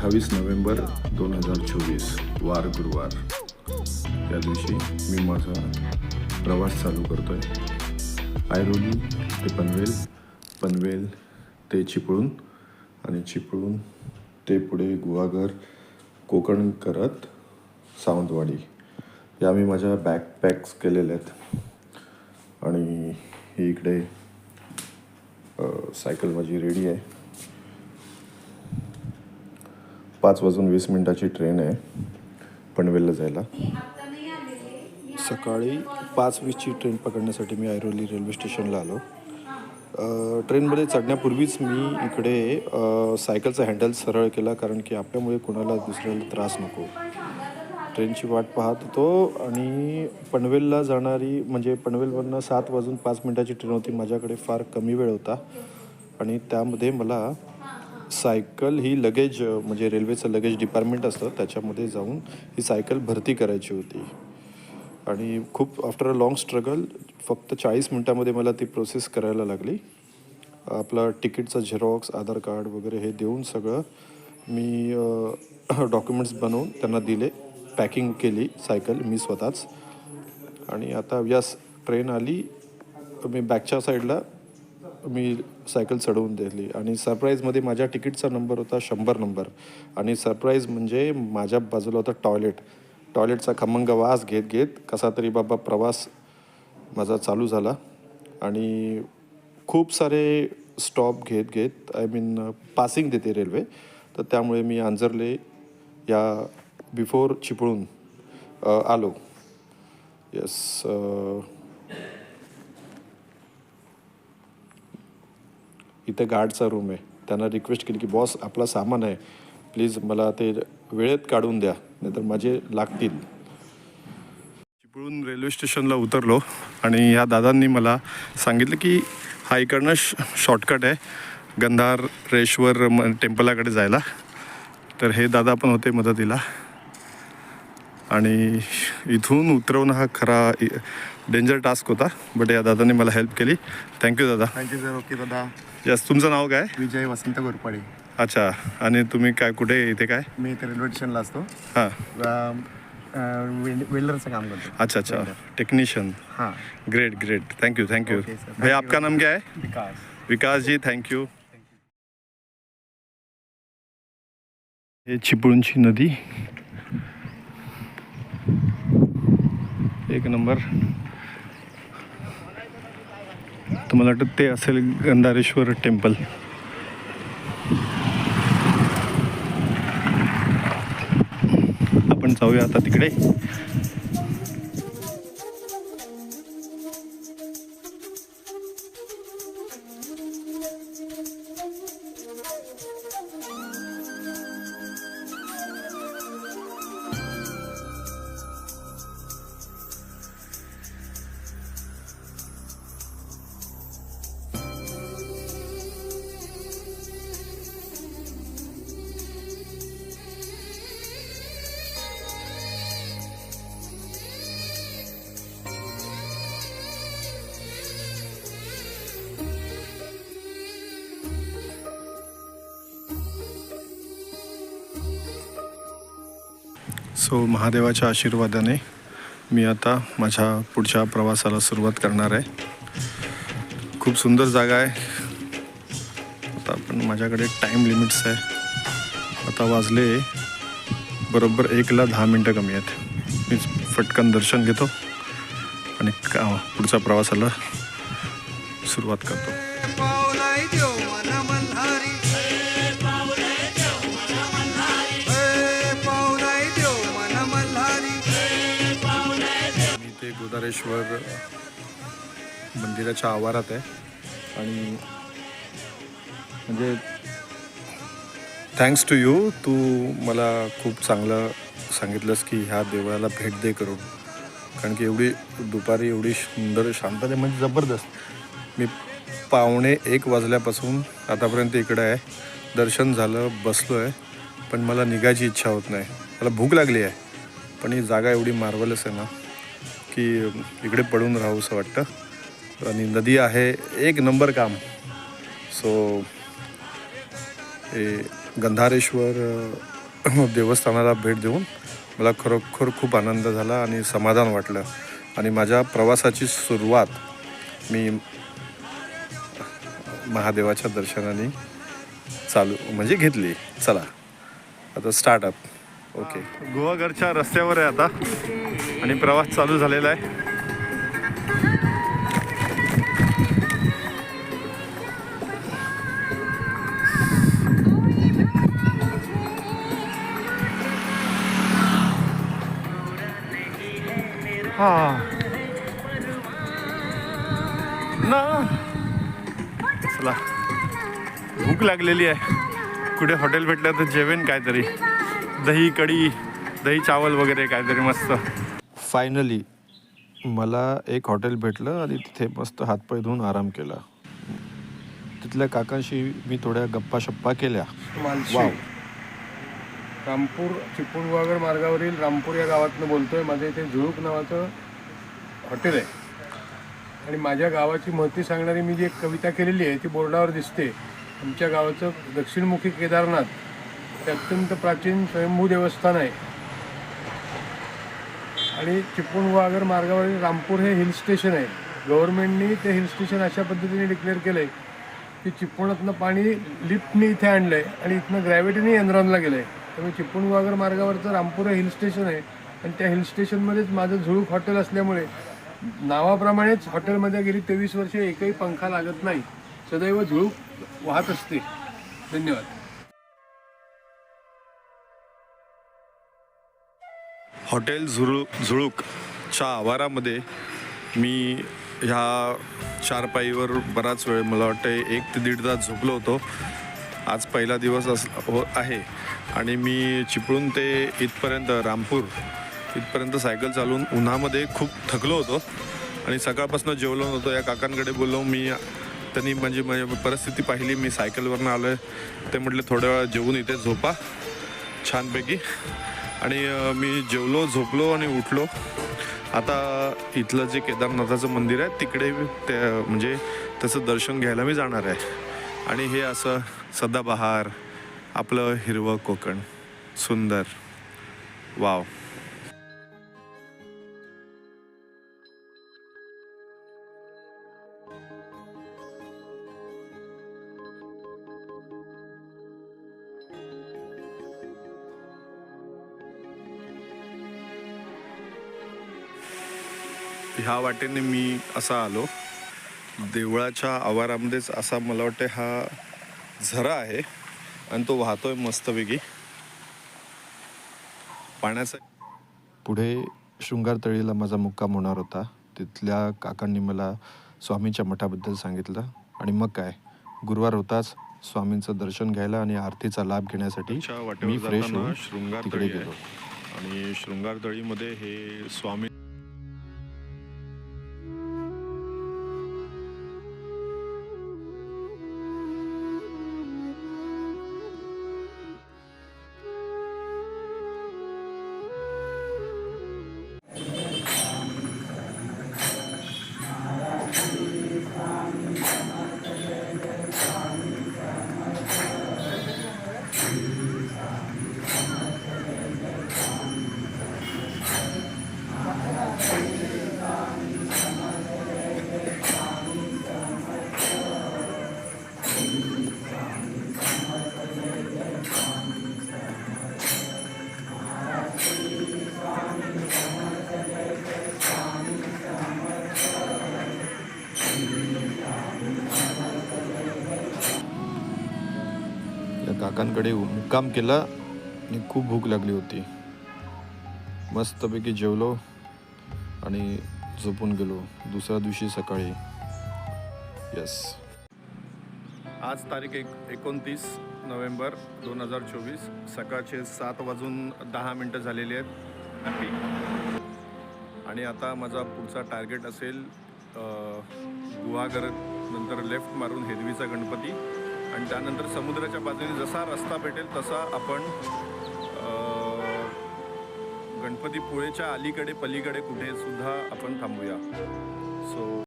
28 November 2024 वार गुरुवार या दिवशी मी माझा प्रवास चालू करतो आहे. ऐरोली ते पनवेल, पनवेल ते चिपळूण आणि चिपळूण ते पुढे गुहागर, कोकण करत सावंतवाडी या मी माझ्या बॅकपॅक्स केलेल्या आहेत. आणि ही इकडे सायकल माझी रेडी आहे. 5:20 ट्रेन आहे पनवेलला जायला. सकाळी 5:20 ट्रेन पकडण्यासाठी मी ऐरोली रेल्वे स्टेशनला आलो. ट्रेनमध्ये चढण्यापूर्वीच मी इकडे सायकलचा हँडल सरळ केला, कारण की आपल्यामुळे कोणाला दुसऱ्याला त्रास नको. ट्रेनची वाट पाहत होतो आणि पनवेलला जाणारी म्हणजे पनवेलवरनं 7:05 ट्रेन होती. माझ्याकडे फार कमी वेळ होता आणि त्यामध्ये मला सायकल ही लगेज म्हणजे रेल्वेचं लगेज डिपार्टमेंट असतं त्याच्यामध्ये जाऊन ही सायकल भरती करायची होती. आणि खूप आफ्टर अ लाँग स्ट्रगल फक्त 40 मिनटामध्ये मला ती प्रोसेस करायला लागली. आपलं तिकीटचं झेरॉक्स, आधार कार्ड वगैरे हे देऊन सगळं मी डॉक्युमेंट्स बनवून त्यांना दिले. पॅकिंग केली सायकल मी स्वतःच. आणि आता यस ट्रेन आली. मी बॅकच्या साईडला मी सायकल चढवून दिली आणि सरप्राईजमध्ये माझ्या तिकीटचा नंबर होता 100 नंबर. आणि सरप्राईज म्हणजे माझ्या बाजूला होता टॉयलेटचा खमंग वास घेत घेत कसा तरी बाबा प्रवास माझा चालू झाला. आणि खूप सारे स्टॉप घेत घेत पासिंग देते रेल्वे, तर त्यामुळे मी आंजर्ले या बिफोर चिपळूण आलो. यस इथे गार्डचा रूम आहे. त्यांना रिक्वेस्ट केली की बॉस आपला सामान आहे, प्लीज मला ते वेळेत काढून द्या नाहीतर माझे लागतील. चिपळूण रेल्वे स्टेशनला उतरलो आणि ह्या दादांनी मला सांगितलं की हा इकडनं शॉर्टकट आहे गंधारेश्वर टेम्पलाकडे जायला. तर हे दादा पण होते मदतीला आणि इथून उतरवणं हा खरा डेंजर टास्क होता, बट या दादांनी मला हेल्प केली. थँक्यू दादा. Thank you sir. ओके दादा. यस तुमचं नाव काय? विजय वसंत गोरपाडे. अच्छा. आणि तुम्ही काय कुठे इथे काय? मी इथे रेल्वे स्टेशनला असतो. हां. वेल्डरचं काम करतो. अच्छा अच्छा, टेक्नीशियन. हां. Great great, thank you thank you. Okay sir. भैया आपका नाम क्या है? विकास. विकास जी, थैंक यू. हे चिपळूणची नदी एक नंबर. तर मला वाटतं ते असेल गंधारेश्वर टेम्पल. आपण जाऊया आता तिकडे. सो महादेवाच्या आशीर्वादाने मी आता माझ्या पुढच्या प्रवासाला सुरुवात करणार आहे. खूप सुंदर जागा आहे. आता पण माझ्याकडे टाईम लिमिट्स आहे. आता वाजले बरोबर 1:10 कमी आहेत. मी फटकन दर्शन घेतो आणि पुढच्या प्रवासाला सुरुवात करतो. गोदारेश्वर मंदिराच्या आवारात आहे आणि म्हणजे थँक्स टू यू, तू मला खूप चांगलं सांगितलंस की ह्या देवळाला भेट दे करून. कारण की एवढी दुपारी एवढी सुंदर शांतता म्हणजे जबरदस्त. मी 1:45 वाजल्यापासून आतापर्यंत इकडे आहे. दर्शन झालं, बसलो आहे, पण मला निघायची इच्छा होत नाही. मला भूक लागली आहे, पण ही जागा एवढी मार्वलस आहे ना की इकडे पडून राहू असं वाटतं. आणि नदी आहे, एक नंबर काम. सो हे गंधारेश्वर देवस्थानाला भेट देऊन मला खरोखर खूप आनंद झाला आणि समाधान वाटलं. आणि माझ्या प्रवासाची सुरुवात मी महादेवाच्या दर्शनाने चालू म्हणजे घेतली. चला आता स्टार्टअप. ओके, गोवाघरच्या रस्त्यावर आहे आता आणि प्रवास चालू झालेला आहे. ना चला, भूक लागलेली आहे. कुठे हॉटेल भेटलं तर जेवेन काहीतरी, दही कढी, दही चावल वगैरे काहीतरी मस्त. फायनली मला एक हॉटेल भेटलं आणि तिथे मस्त हातपाय धुवून आराम केला. तिथल्या काकांशी मी थोड्या गप्पा शप्पा केल्या. वाव, रामपूर चिपळूणवागड मार्गावरील रामपूर या गावातनं बोलतोय. माझं इथे झुळूक नावाचं हॉटेल आहे आणि माझ्या गावाची महती सांगणारी मी जी एक कविता केलेली आहे ती बोर्डावर दिसते. आमच्या गावाचं दक्षिणमुखी केदारनाथ हे अत्यंत प्राचीन स्वयंभू देवस्थान आहे आणि चिपळूणवागड मार्गावरील रामपूर हे हिल स्टेशन आहे. गव्हर्नमेंटनी ते हिल स्टेशन अशा पद्धतीने डिक्लेअर केलं आहे की चिपळूणातनं पाणी लिफ्टने इथे आणलं आहे आणि इथनं ग्रॅव्हिटीने यंत्रांना गेलं आहे. त्यामुळे चिपळूणवागड मार्गावरचं रामपूर हे हिल स्टेशन आहे आणि त्या हिल स्टेशनमध्येच माझं झुळूक हॉटेल असल्यामुळे नावाप्रमाणेच हॉटेलमध्ये गेली 23 वर्षे एकही पंखा लागत नाही. सदैव झुळूक वाहत असते. धन्यवाद. हॉटेल झुळूकच्या आवारामध्ये मी ह्या चारपाईवर बराच वेळ, मला वाटतं 1 ते 1.5 तास झोपलो होतो. आज पहिला दिवस आहे आणि मी चिपळूण ते इथपर्यंत, रामपूर इथपर्यंत सायकल चालवून उन्हामध्ये खूप थकलो होतो आणि सकाळपासून जेवलो नव्हतो. या काकांकडे बोललो मी, त्यांनी माझी परिस्थिती पाहिली. मी सायकलवरनं आलो आहे. ते म्हटले थोड्या वेळा जेवून इथे झोपा छानपैकी. आणि मी जेवलो, झोपलो आणि उठलो. आता इथलं जे केदारनाथाचं मंदिर आहे तिकडे ते म्हणजे त्याचं दर्शन घ्यायला मी जाणार आहे. आणि हे असं सदाबहार आपलं हिरवं कोकण, सुंदर. वाव. ह्या वाटेने मी असा आलो. देवळाच्या आवारामध्येच असा मला वाटतं हा झरा आहे आणि तो वाहतोय मस्तपैकी पाण्याचा. पुढे शृंगारतळीला माझा मुक्काम होणार होता. तिथल्या काकांनी मला स्वामींच्या मठाबद्दल सांगितलं आणि मग काय, गुरुवार होताच स्वामींचं दर्शन घ्यायला आणि आरतीचा लाभ घेण्यासाठी मी फ्रेश होऊन तिकडे गेलो. आणि शृंगारतळीमध्ये हे स्वामी काकांकडे मुक्काम केला आणि खूप भूक लागली होती. मस्तपैकी जेवलो आणि झोपून गेलो. दुसऱ्या दिवशी सकाळी. यस, आज तारीख 29 नोव्हेंबर 2024. सकाळचे 7:10 झालेले आहेत. हॅपी. आणि आता माझा पुढचा टार्गेट असेल गुहागर, नंतर लेफ्ट मारून हेदवीचा गणपती आणि त्यानंतर समुद्राच्या बाजूने जसा रस्ता भेटेल तसा आपण गणपतीपुळेच्या अलीकडे पलीकडे कुठे सुद्धा आपण थांबूया. सो